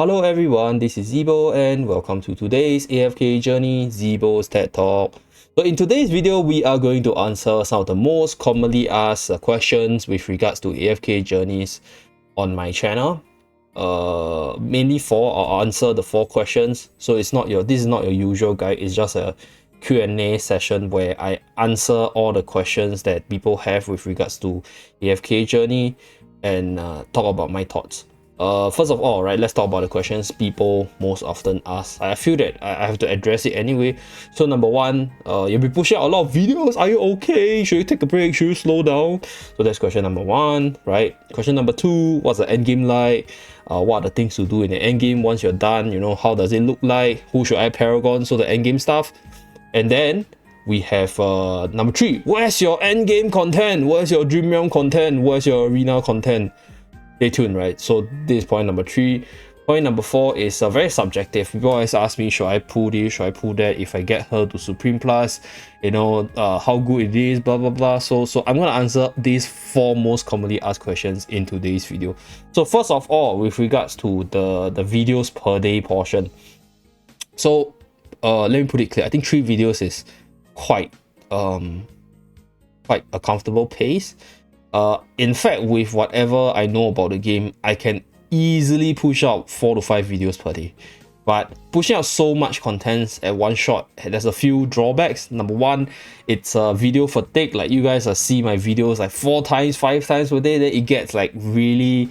Hello everyone, this is Zeeebo and welcome to today's AFK Journey, Zeebo's TED Talk. So in today's video, we are going to answer some of the most commonly asked questions with regards to AFK journeys on my channel. Mainly I'll answer the 4 questions. So this is not your usual guide, it's just a Q&A session where I answer all the questions that people have with regards to AFK Journey and talk about my thoughts. First of all, right, let's talk about the questions people most often ask. I feel that I have to address it anyway. So number one, you'll be pushing out a lot of videos. Are you okay? Should you take a break? Should you slow down? So that's question number one, right? Question number two, what's the end game like? What are the things to do in the end game once you're done? You know, how does it look like? Who should I paragon? So the end game stuff. And then we have number three, where's your end game content? Where's your dream realm content? Where's your arena content? Stay tuned, right? So this is point number 3. Point number 4 is very subjective. People always ask me, should I pull this, should I pull that? If I get her to Supreme Plus, you know, how good it is, blah blah blah. So I'm gonna answer these 4 most commonly asked questions in today's video. So first of all, with regards to the videos per day portion, so let me put it clear. I think 3 videos is quite a comfortable pace. In fact, with whatever I know about the game, I can easily push out 4 to 5 videos per day. But pushing out so much content at one shot, there's a few drawbacks. Number one, it's a video fatigue. Like you guys see my videos like 4 times, 5 times per day, then it gets like really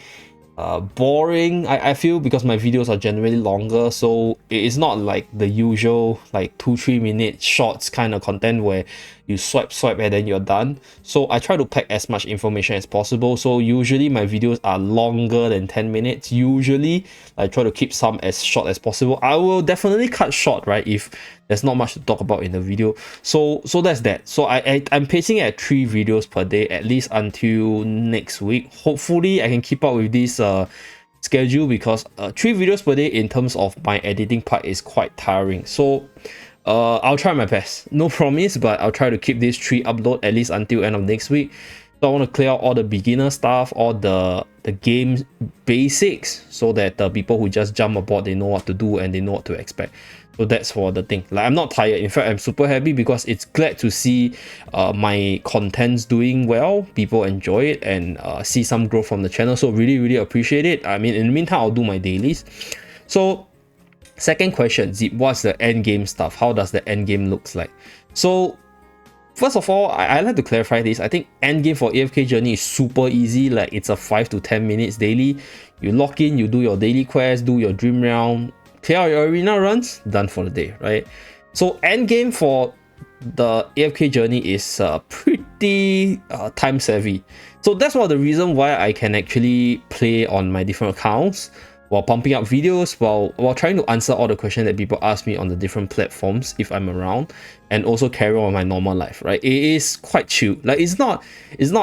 boring. I feel, because my videos are generally longer, so it is not like the usual like 2-3 minute shorts kind of content where you swipe and then you're done. So I try to pack as much information as possible. So usually my videos are longer than 10 minutes. Usually I try to keep some as short as possible. I will definitely cut short, right, if there's not much to talk about in the video. So that's that. So I'm pacing at 3 videos per day at least until next week. Hopefully I can keep up with this schedule, because 3 videos per day in terms of my editing part is quite tiring. So I'll try my best. No promise, but I'll try to keep this 3 upload at least until end of next week. So I want to clear out all the beginner stuff, all the game basics, so that the people who just jump aboard, they know what to do and they know what to expect. So that's for the thing. Like, I'm not tired. In fact, I'm super happy, because it's glad to see my contents doing well. People enjoy it and see some growth from the channel. So really appreciate it. I mean, in the meantime, I'll do my dailies. So second question, Zeep, what's the end game stuff? How does the end game looks like? So first of all, I like to clarify this. I think end game for AFK Journey is super easy. Like, it's a 5 to 10 minutes daily. You log in, you do your daily quest, do your dream realm, clear out your arena runs, done for the day, right? So end game for the AFK Journey is pretty time savvy. So that's one of the reasons why I can actually play on my different accounts while pumping up videos, while trying to answer all the questions that people ask me on the different platforms if I'm around, and also carry on my normal life, right? It is quite chill. Like, it's not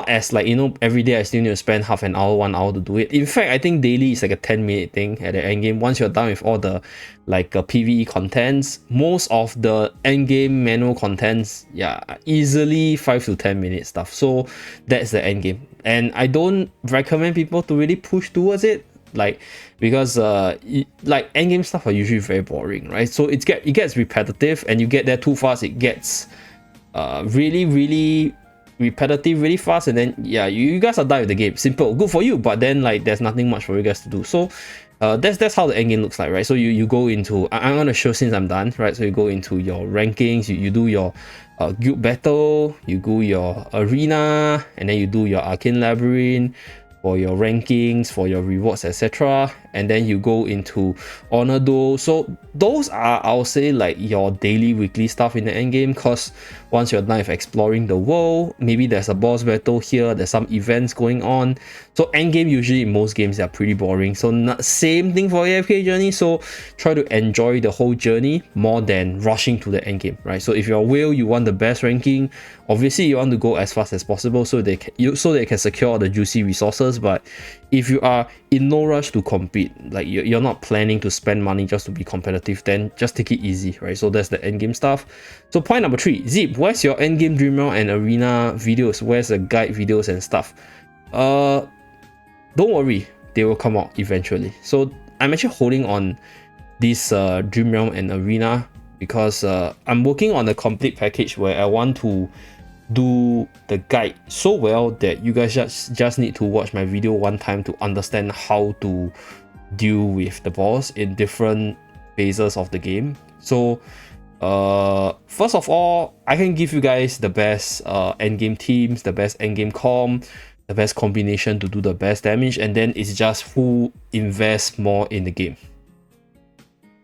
as like, you know, every day I still need to spend half an hour, 1 hour to do it. In fact, I think daily is like a 10-minute thing at the end game. Once you're done with all the like PvE contents, most of the end game manual contents, yeah, easily 5 to 10 minute stuff. So that's the end game, and I don't recommend people to really push towards it, like, because like end game stuff are usually very boring, right? So it gets repetitive, and you get there too fast, it gets really repetitive really fast, and then yeah, you guys are done with the game. Simple, good for you, but then like there's nothing much for you guys to do. So that's how the end game looks like, right? So you go into, I'm gonna show since I'm done, right? So you go into your rankings, you do your guild battle, you do your arena, and then you do your arcane labyrinth for your rankings, for your rewards, etc. And then you go into honor duel. So those are, I'll say, like your daily weekly stuff in the end game, because once you're done with exploring the world, maybe there's a boss battle here, there's some events going on. So end game usually in most games are pretty boring. So same thing for AFK Journey. So try to enjoy the whole journey more than rushing to the end game, right? So if you're a whale, you want the best ranking, obviously you want to go as fast as possible so they can secure all the juicy resources. But if you are in no rush to compete, like you're not planning to spend money just to be competitive, then just take it easy, right? So that's the end game stuff. So point number 3, Zeep, where's your end game dream realm and arena videos? Where's the guide videos and stuff? Don't worry, they will come out eventually. So I'm actually holding on this Dream Realm and Arena because I'm working on a complete package where I want to do the guide so well that you guys just need to watch my video one time to understand how to deal with the boss in different phases of the game. So first of all, I can give you guys the best endgame teams, the best endgame comp, the best combination to do the best damage, and then it's just who invests more in the game.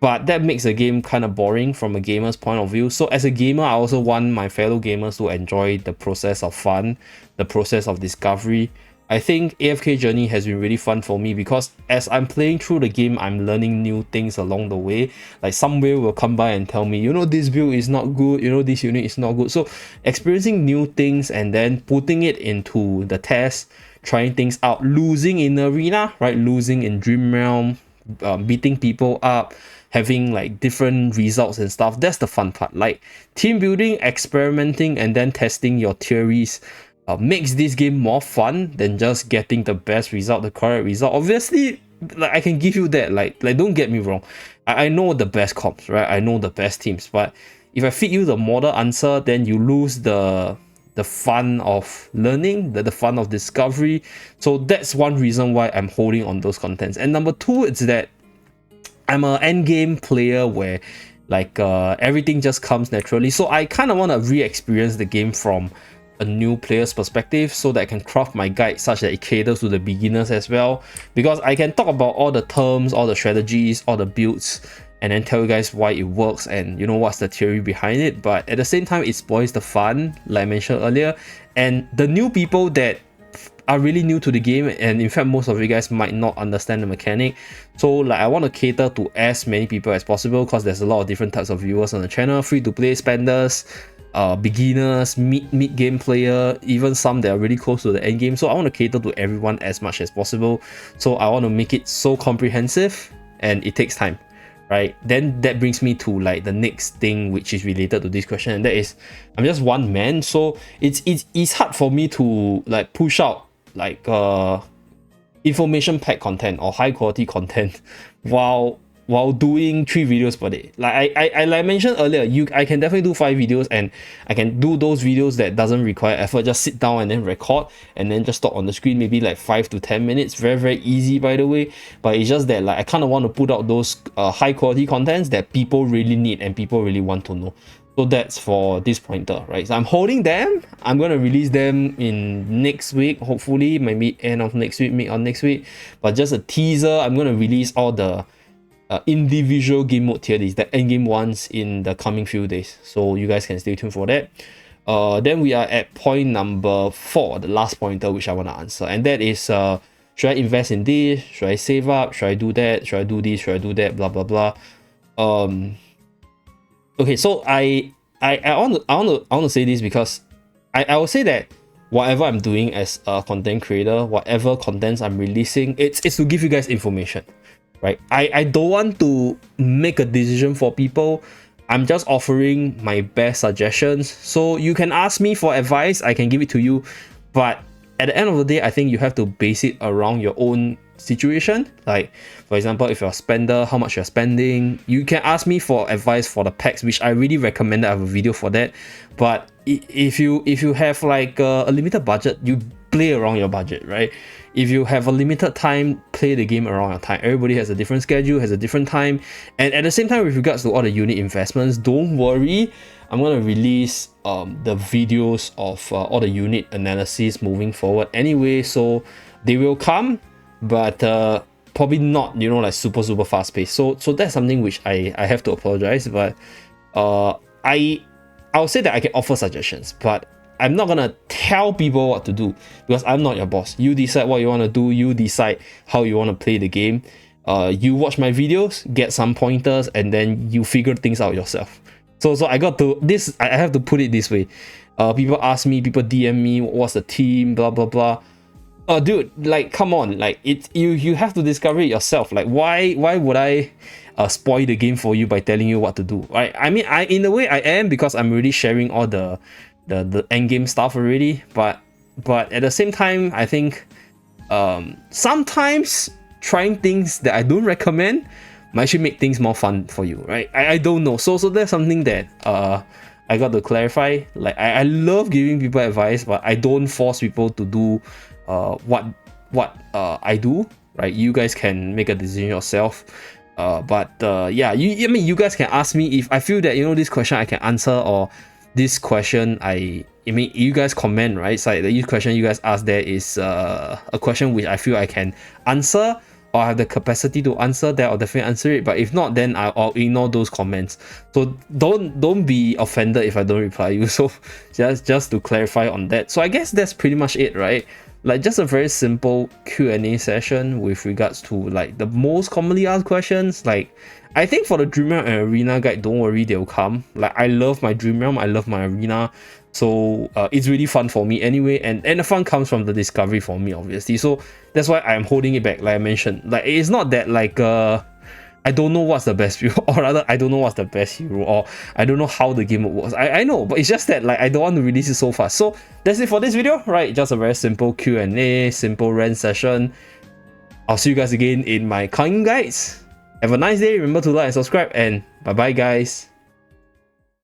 But that makes the game kind of boring from a gamer's point of view. So as a gamer, I also want my fellow gamers to enjoy the process of fun, the process of discovery. I think AFK Journey has been really fun for me because as I'm playing through the game, I'm learning new things along the way. Like somewhere will come by and tell me, you know, this build is not good, you know, this unit is not good. So experiencing new things and then putting it into the test, trying things out, losing in arena, right? Losing in Dream Realm, beating people up, having like different results and stuff. That's the fun part. Like team building, experimenting, and then testing your theories makes this game more fun than just getting the best result, the correct result. Obviously, like I can give you that. Like don't get me wrong, I know the best comps, right? I know the best teams, but if I feed you the model answer, then you lose the fun of learning, the fun of discovery. So that's one reason why I'm holding on those contents. And number two, it's that I'm an endgame player where like everything just comes naturally. So I kind of want to re-experience the game from a new player's perspective so that I can craft my guide such that it caters to the beginners as well. Because I can talk about all the terms, all the strategies, all the builds, and then tell you guys why it works and you know what's the theory behind it. But at the same time, it spoils the fun, like I mentioned earlier. And the new people that are really new to the game, and in fact most of you guys might not understand the mechanic, so like I want to cater to as many people as possible because there's a lot of different types of viewers on the channel: free to play spenders, beginners, mid game player, even some that are really close to the end game. So I want to cater to everyone as much as possible. So I want to make it so comprehensive, and it takes time, right? Then that brings me to like the next thing which is related to this question, and that is I'm just one man, so it's hard for me to like push out like information packed content or high quality content while doing 3 videos per day. Like I like mentioned earlier, I can definitely do 5 videos, and I can do those videos that doesn't require effort, just sit down and then record and then just stop on the screen, maybe like 5 to 10 minutes. Very easy, by the way. But it's just that like I kind of want to put out those high quality contents that people really need and people really want to know. So that's for this pointer, right? So I'm holding them. I'm gonna release them in next week, hopefully maybe end of next week, mid of next week. But just a teaser, I'm gonna release all the individual game mode tier lists, the end game ones, in the coming few days, so you guys can stay tuned for that. Then we are at point number 4, the last pointer which I want to answer, and that is should I invest in this, should I save up, should I do that, should I do this, should I do that, blah blah blah. Okay, so I want to say this because I will say that whatever I'm doing as a content creator, whatever contents I'm releasing, it's to give you guys information, right? I don't want to make a decision for people. I'm just offering my best suggestions. So you can ask me for advice, I can give it to you. But at the end of the day, I think you have to base it around your own situation. Like for example, if you're a spender, how much you're spending. You can ask me for advice for the packs, which I really recommend. I have a video for that. But if you have like a limited budget, you play around your budget, right? If you have a limited time, play the game around your time. Everybody has a different schedule, has a different time. And at the same time, with regards to all the unit investments, don't worry, I'm going to release the videos of all the unit analysis moving forward anyway, so they will come, but probably not, you know, like super fast paced. So that's something which I have to apologize, but I'll say that I can offer suggestions, but I'm not gonna tell people what to do because I'm not your boss. You decide what you want to do, you decide how you want to play the game. You watch my videos, get some pointers, and then you figure things out yourself. So I got to this, I have to put it this way. People ask me, people DM me, what's the team, blah blah blah. Dude, like come on, like you have to discover it yourself. Like why would I spoil the game for you by telling you what to do, right? I mean, in a way I am, because I'm really sharing all the end game stuff already, but at the same time, I think sometimes trying things that I don't recommend might actually make things more fun for you, right? I don't know. So that's something that I got to clarify. Like I love giving people advice, but I don't force people to do what I do, right? You guys can make a decision yourself. Yeah, I mean, you guys can ask me if I feel that, you know, this question I can answer, or this question I mean, you guys comment, right? So like, the question you guys ask there is a question which I feel I can answer, or I have the capacity to answer that, I'll definitely answer it. But if not, then I'll ignore those comments. So don't be offended if I don't reply you. So just to clarify on that. So I guess that's pretty much it, right? Like just a very simple Q&A session with regards to like the most commonly asked questions. Like I think for the Dream Realm and Arena guide, don't worry, they'll come. Like I love my Dream Realm, I love my Arena. So it's really fun for me anyway, and the fun comes from the discovery for me, obviously. So that's why I'm holding it back, like I mentioned. Like it's not that like I don't know what's the best hero, or rather I don't know what's the best hero, or I don't know how the game works. I know, but it's just that like I don't want to release it so fast. So that's it for this video, right? Just a very simple Q&A, simple rant session. I'll see you guys again in my coming guides. Have a nice day, remember to like and subscribe, and bye bye guys.